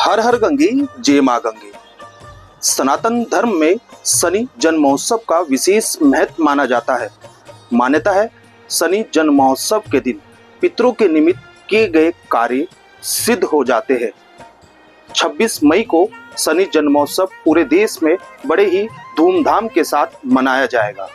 हर हर गंगे जय मां गंगे। सनातन धर्म में शनि जन्मोत्सव का विशेष महत्व माना जाता है। मान्यता है शनि जन्मोत्सव के दिन पितरों के निमित्त किए गए कार्य सिद्ध हो जाते हैं। 26 मई को शनि जन्मोत्सव पूरे देश में बड़े ही धूमधाम के साथ मनाया जाएगा।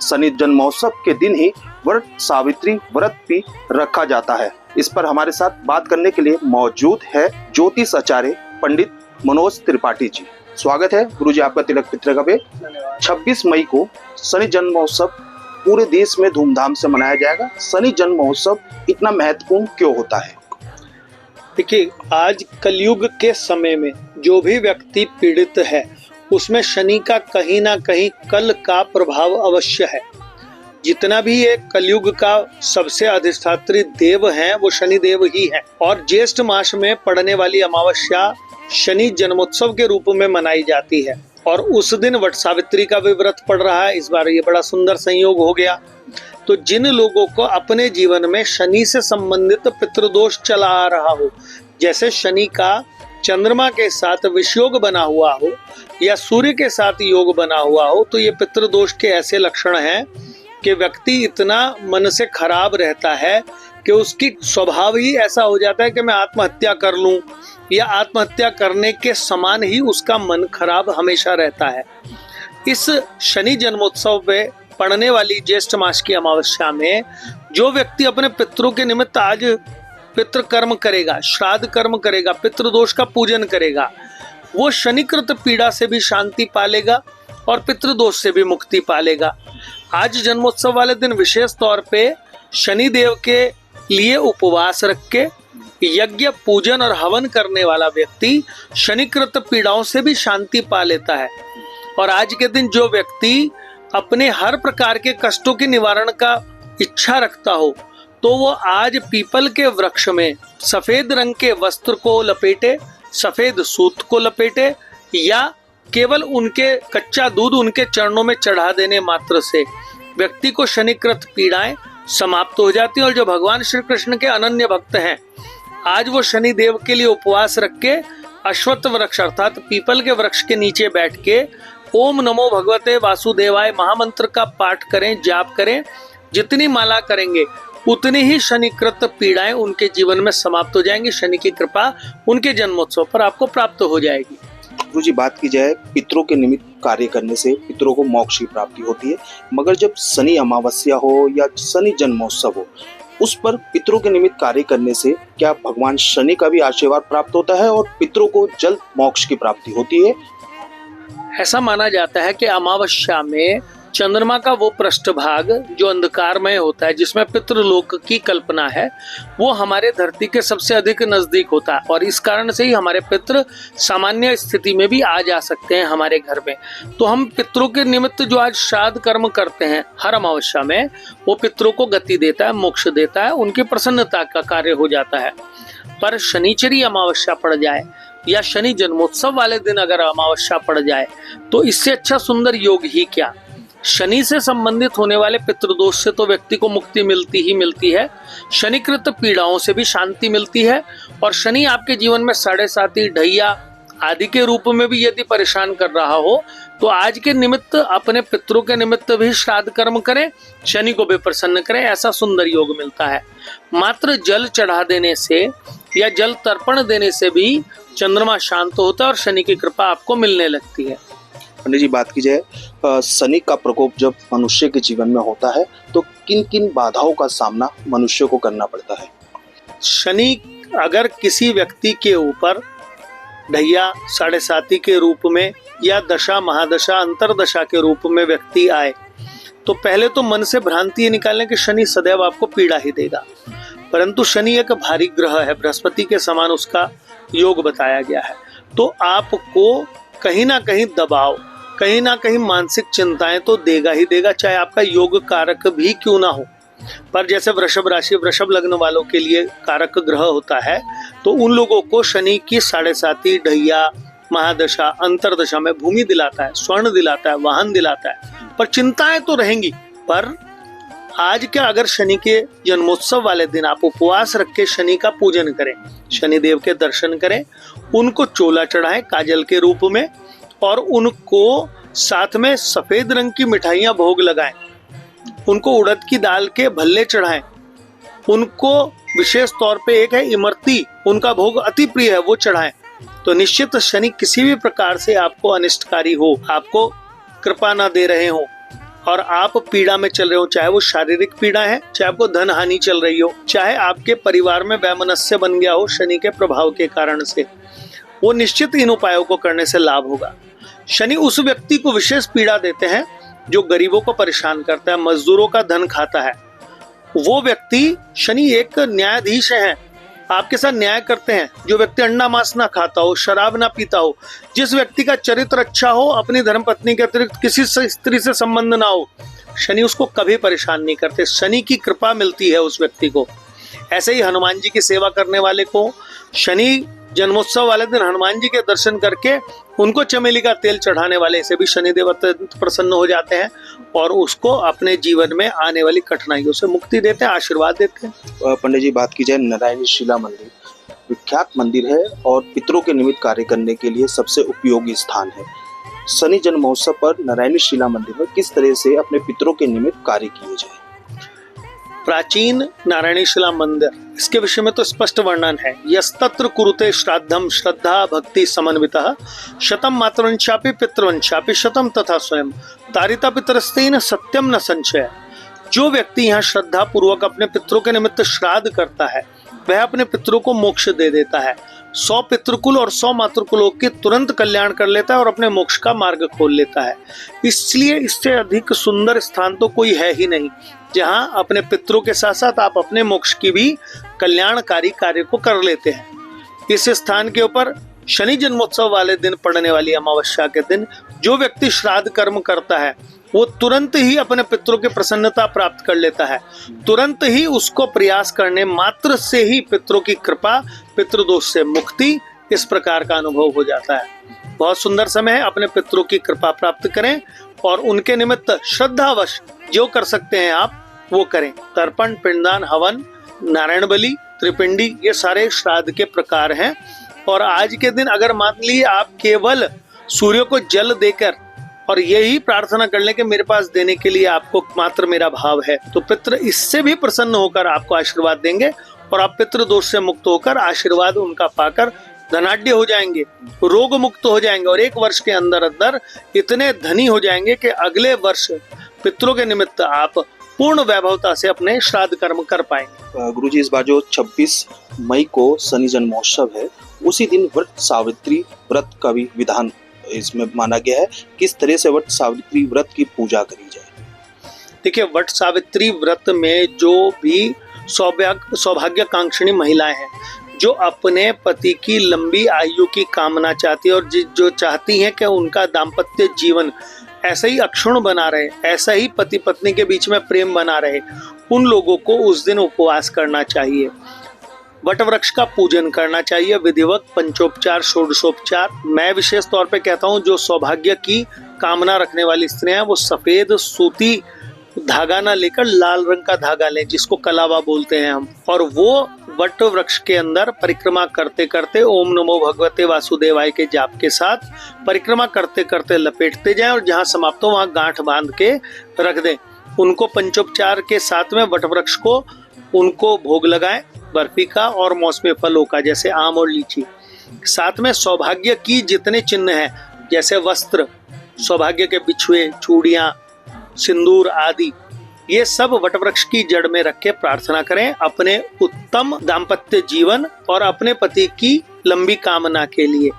शनि जन्मोत्सव के दिन ही व्रत सावित्री व्रत भी रखा जाता है। इस पर हमारे साथ बात करने के लिए मौजूद है ज्योतिष आचार्य पंडित मनोज त्रिपाठी जी। स्वागत है गुरुजी आपका तिलक पितृका पे। 26 मई को शनि जन्मोत्सव पूरे देश में धूमधाम से मनाया जाएगा। शनि जन्मोत्सव इतना महत्वपूर्ण क्यों होता है? देखिए, आज कलयुग के समय में जो भी व्यक्ति पीड़ित है उसमें शनि का कहीं ना कहीं कल का प्रभाव अवश्य है। जितना भी एक कलयुग का सबसे अधिष्ठात्री देव है वो शनि देव ही है। और ज्येष्ठ मास में पड़ने वाली अमावस्या शनि जन्मोत्सव के रूप में मनाई जाती है और उस दिन वट सावित्री का भी व्रत पड़ रहा है। इस बार ये बड़ा सुंदर संयोग हो गया। तो जिन लोगों को अपने जीवन में शनि से संबंधित पितृदोष चला आ रहा हो, जैसे शनि का चंद्रमा के साथ विषयोग बना हुआ हो या सूर्य के साथ योग बना हुआ हो, तो ये पितृदोष के ऐसे लक्षण हैं कि व्यक्ति इतना मन से खराब रहता है कि उसकी स्वभाव ही ऐसा हो जाता है कि मैं आत्महत्या कर लूं, या आत्महत्या करने के समान ही उसका मन खराब हमेशा रहता है। इस शनि जन्मोत्सव पे पड़ने वाली ज्येष्ठ मास की अमावस्या में जो व्यक्ति अपने पितरों के निमित्त आज पितृ कर्म करेगा, श्राद्ध कर्म करेगा, पितृदोष का पूजन करेगा, वो शनिकृत पीड़ा से भी शांति पालेगा और पितृदोष से भी मुक्ति पालेगा। आज जन्मोत्सव वाले दिन विशेष तौर पे शनि देव के लिए उपवास रख के यज्ञ पूजन और हवन करने वाला व्यक्ति शनिकृत पीड़ाओं से भी शांति पा लेता है। और आज के दिन जो व्यक्ति अपने हर प्रकार के कष्टों के निवारण का इच्छा रखता हो, तो वो आज पीपल के वृक्ष में सफेद रंग के वस्त्र को लपेटे, सफेद सूत को लपेटे, या केवल उनके कच्चा दूध उनके चरणों में चढ़ा देने मात्र से व्यक्ति को शनिकृत पीड़ाएं समाप्त हो जाती हैं। और जो भगवान श्री कृष्ण के अनन्य भक्त हैं, आज वो शनि देव के लिए उपवास रख के अश्वत्थ वृक्ष अर्थात पीपल के वृक्ष के नीचे बैठ के ओम नमो भगवते वासुदेवाय महामंत्र का पाठ करें, जाप करें। जितनी माला करेंगे उतनी ही शनिकृत पीड़ाएं उनके जीवन में समाप्त हो जाएंगी। शनि की कृपा उनके जन्मोत्सव पर आपको प्राप्त हो जाएगी। गुरुजी, बात की जाए पितरों के निमित्त कार्य करने से पितरों को मोक्ष की प्राप्ति होती है, मगर जब शनि अमावस्या हो या शनि जन्मोत्सव हो, उस पर पितरों के निमित्त कार्य करने से क्या भगवान शनि का भी आशीर्वाद प्राप्त होता है और पितरों को जल्द मोक्ष की प्राप्ति होती है? ऐसा माना जाता है कि अमावस्या में चंद्रमा का वो पृष्ठभाग जो अंधकारमय होता है, जिसमें पितृलोक की कल्पना है, वो हमारे धरती के सबसे अधिक नजदीक होता है और इस कारण से ही हमारे पितृ सामान्य स्थिति में भी आ जा सकते हैं हमारे घर में। तो हम पितरों के निमित्त जो आज श्राद्ध कर्म करते हैं हर अमावस्या में, वो पितरों को गति देता है, मोक्ष देता है, उनकी प्रसन्नता का कार्य हो जाता है। पर शनिचरी अमावस्या पड़ जाए या शनि जन्मोत्सव वाले दिन अगर अमावस्या पड़ जाए, तो इससे अच्छा सुंदर योग ही क्या। शनि से संबंधित होने वाले पितृदोष से तो व्यक्ति को मुक्ति मिलती ही मिलती है, शनिकृत पीड़ाओं से भी शांति मिलती है। और शनि आपके जीवन में साढ़े साती, ढैया आदि के रूप में भी यदि परेशान कर रहा हो, तो आज के निमित्त अपने पितरों के निमित्त भी श्राद्ध कर्म करें, शनि को भी प्रसन्न करें, ऐसा सुंदर योग मिलता है। मात्र जल चढ़ा देने से या जल तर्पण देने से भी चंद्रमा शांत होता है और शनि की कृपा आपको मिलने लगती है। पंडित जी, बात की जाए शनि का प्रकोप जब मनुष्य के जीवन में होता है, तो किन किन बाधाओं का सामना मनुष्य को करना पड़ता है? शनि अगर किसी व्यक्ति के ऊपर ढैया, साढ़े साती के रूप में या दशा, महादशा, अंतरदशा के रूप में व्यक्ति आए, तो पहले तो मन से भ्रांति ये निकालें कि शनि सदैव आपको पीड़ा ही देगा। परंतु शनि एक भारी ग्रह है, बृहस्पति के समान उसका योग बताया गया है। तो आपको कहीं ना कहीं दबाव, कहीं ना कहीं मानसिक चिंताएं तो देगा ही देगा, चाहे आपका योग कारक भी क्यों ना हो। पर जैसे वृषभ राशि, वृषभ लग्न वालों के लिए कारक ग्रह होता है, तो उन लोगों को शनि की साढ़े साती, ढैया, महादशा, अंतरदशा में भूमि दिलाता है, स्वर्ण दिलाता है, वाहन दिलाता है। पर चिंताएं तो रहेंगी। पर आज क्या, अगर शनि के जन्मोत्सव वाले दिन आप उपवास रख के शनि का पूजन करें, शनि देव के दर्शन करें उनको चोला चढ़ाएं काजल के रूप में, और उनको साथ में सफेद रंग की मिठाइयां भोग लगाएं। उनको उड़द की दाल के भल्ले चढ़ाएं। उनको विशेष तौर पे एक है इमरती, उनका भोग अति प्रिय है, वो चढ़ाएं। तो निश्चित शनि किसी भी प्रकार से आपको अनिष्टकारी हो, आपको कृपा ना दे रहे हो और आप पीड़ा में चल रहे हो, चाहे वो शारीरिक पीड़ा है, चाहे आपको धन हानि चल रही हो, चाहे आपके परिवार में वैमनस्य बन गया हो शनि के प्रभाव के कारण से, वो निश्चित इन उपायों को करने से लाभ होगा। शनि उस व्यक्ति को विशेष पीड़ा देते हैं जो गरीबों को परेशान करता है, मजदूरों का धन खाता है। वो व्यक्ति, शनि एक न्यायाधीश है, आपके साथ न्याय करते हैं। जो व्यक्ति अंडा मांस ना खाता हो, शराब ना पीता हो, जिस व्यक्ति का चरित्र अच्छा हो, अपनी धर्मपत्नी के अतिरिक्त किसी स्त्री से संबंध ना हो, शनि उसको कभी परेशान नहीं करते। शनि की कृपा मिलती है उस व्यक्ति को। ऐसे ही हनुमान जी की सेवा करने वाले को शनि जन्मोत्सव वाले दिन हनुमान जी के दर्शन करके उनको चमेली का तेल चढ़ाने वाले से भी शनिदेव प्रसन्न हो जाते हैं और उसको अपने जीवन में आने वाली कठिनाइयों से मुक्ति देते हैं, आशीर्वाद देते हैं। पंडित जी, बात की जाए नारायणी शिला मंदिर, विख्यात मंदिर है और पितरों के निमित्त कार्य करने के लिए सबसे उपयोगी स्थान है। शनि जन्म महोत्सव पर नारायणी शिला मंदिर में किस तरह से अपने पितरों के निमित्त कार्य किए जाए? प्राचीन नारायणी शिला मंदिर, इसके विषय में तो स्पष्ट वर्णन है। यस्तत्र कुरुते श्राद्धम श्रद्धा भक्ति समन्वितः शतम मातृवंशापि पितृवंशापि शतम तथा स्वयं तारिता पितरस्तेन सत्यम न संशय। जो व्यक्ति यहाँ श्रद्धा पूर्वक अपने पितरों के निमित्त श्राद्ध करता है, वह अपने पितरों को मोक्ष दे देता है। 100 पितृकुल और 100 मातृकुलों के तुरंत कल्याण कर लेता है और अपने मोक्ष का मार्ग खोल लेता है। इसलिए इससे अधिक सुंदर स्थान तो कोई है ही नहीं, जहाँ अपने पितरों के साथ साथ आप अपने मोक्ष की भी कल्याणकारी कार्य को कर लेते हैं। इस स्थान के ऊपर शनि जन्मोत्सव वाले दिन पड़ने वाली अमावस्या के दिन जो व्यक्ति श्राद्ध कर्म करता है, वो तुरंत ही अपने पितरों की प्रसन्नता प्राप्त कर लेता है। तुरंत ही उसको प्रयास करने मात्र से ही पितरों की कृपा, पितृदोष से मुक्ति, इस प्रकार का अनुभव हो जाता है। बहुत सुंदर समय है, अपने पितरों की कृपा प्राप्त करें और उनके निमित्त श्रद्धावश जो कर सकते हैं आप वो करें। तर्पण, पिंडदान, हवन, नारायण बलि, त्रिपिंडी, ये सारे श्राद्ध के प्रकार हैं। और आज के दिन अगर मान लीजिए आप केवल सूर्य को जल देकर और यही प्रार्थना कर लें कि मेरे पास देने के लिए आपको मात्र मेरा भाव है, तो पितृ इससे भी प्रसन्न होकर आपको आशीर्वाद देंगे और आप पितृ दोष से मुक्त होकर आशीर्वाद उनका पाकर धनाढ्य हो जाएंगे, रोग मुक्त हो जाएंगे और 1 वर्ष के अंदर अंदर इतने धनी हो जाएंगे कि अगले वर्ष पितरों के निमित्त आप पूर्ण वैभवता से अपने श्राद्ध कर्म कर पाएंगे। गुरुजी, इस बार जो 26 मई को शनि जन्मोत्सव है, उसी दिन वट सावित्री व्रत का भी विधान इसमें माना गया है। किस तरह से वट सावित्री व्रत की पूजा करी जाए? देखिए, वट सावित्री व्रत में जो भी सौभाग्यकांक्षिणी महिलाएं हैं, जो अपने पति की लंबी आयु की कामना चाहती है और जो चाहती हैं कि उनका दाम्पत्य जीवन ऐसा ही अक्षुण्ण बना रहे, ऐसा ही पति पत्नी के बीच में प्रेम बना रहे, उन लोगों को उस दिन उपवास करना चाहिए, वट वृक्ष का पूजन करना चाहिए, विधिवत पंचोपचार, षोडशोपचार। मैं विशेष तौर पे कहता हूँ, जो सौभाग्य की कामना रखने वाली स्त्रियां, वो सफेद सूती धागा ना लेकर लाल रंग का धागा लें, जिसको कलावा बोलते हैं हम, और वो वट वृक्ष के अंदर परिक्रमा करते करते ओम नमो भगवते वासुदेवाय के जाप के साथ परिक्रमा करते करते लपेटते जाएं और जहां समाप्त हो वहां गांठ बांध के रख दें। उनको पंचोपचार के साथ में वट वृक्ष को उनको भोग लगाएं, बर्फी का और मौसमी फलों का, जैसे आम और लीची। साथ में सौभाग्य की जितने चिन्ह हैं, जैसे वस्त्र, सौभाग्य के बिछुए, चूड़ियां, सिंदूर आदि, ये सब वटवृक्ष की जड़ में रख के प्रार्थना करें अपने उत्तम दाम्पत्य जीवन और अपने पति की लंबी कामना के लिए।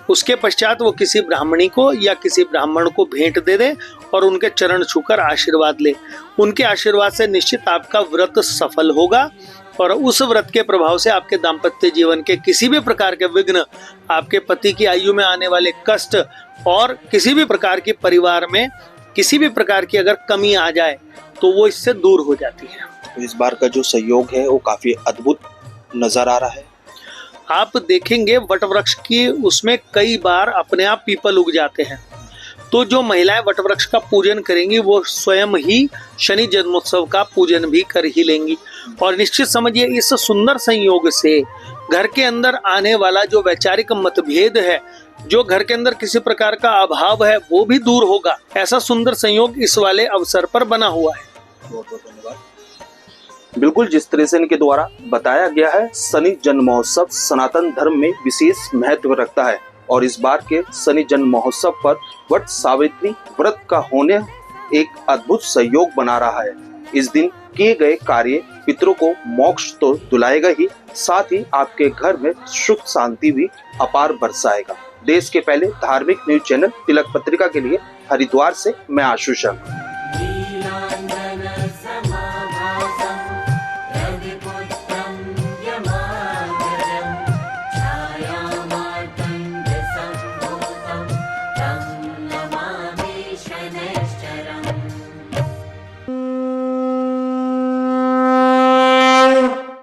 उसके पश्चात वो किसी ब्राह्मणी को या किसी ब्राह्मण को भेंट दे दें और उनके चरण छूकर आशीर्वाद ले। उनके आशीर्वाद से निश्चित आपका व्रत सफल होगा और उस व्रत के प्रभाव से आपके दाम्पत्य जीवन के किसी भी प्रकार के विघ्न, आपके पति की आयु में आने वाले कष्ट और किसी भी प्रकार की परिवार में किसी भी प्रकार की अगर कमी आ जाए तो वो इससे दूर हो जाती है। इस बार का जो सहयोग है वो काफी अद्भुत नजर आ रहा है। आप देखेंगे वटवृक्ष की उसमें कई बार अपने आप पीपल उग जाते हैं, तो जो महिलाएं वटवृक्ष का पूजन करेंगी वो स्वयं ही शनि जन्मोत्सव का पूजन भी कर ही लेंगी। और निश्चित समझिए, इस सुंदर संयोग से घर के अंदर आने वाला जो वैचारिक मतभेद है, जो घर के अंदर किसी प्रकार का अभाव है, वो भी दूर होगा। ऐसा सुंदर संयोग इस वाले अवसर पर बना हुआ है। बहुत बहुत धन्यवाद। बिल्कुल जिस तरह से इनके द्वारा बताया गया है, शनि जन्म महोत्सव सनातन धर्म में विशेष महत्व रखता है और इस बार के शनि जन्म महोत्सव पर वट सावित्री व्रत का होने एक अद्भुत सहयोग बना रहा है। इस दिन किए गए कार्य पितरों को मोक्ष तो दिलाएगा ही, साथ ही आपके घर में सुख शांति भी अपार बरसाएगा। देश के पहले धार्मिक न्यूज चैनल तिलक पत्रिका के लिए हरिद्वार से मैं आशु शर्मा।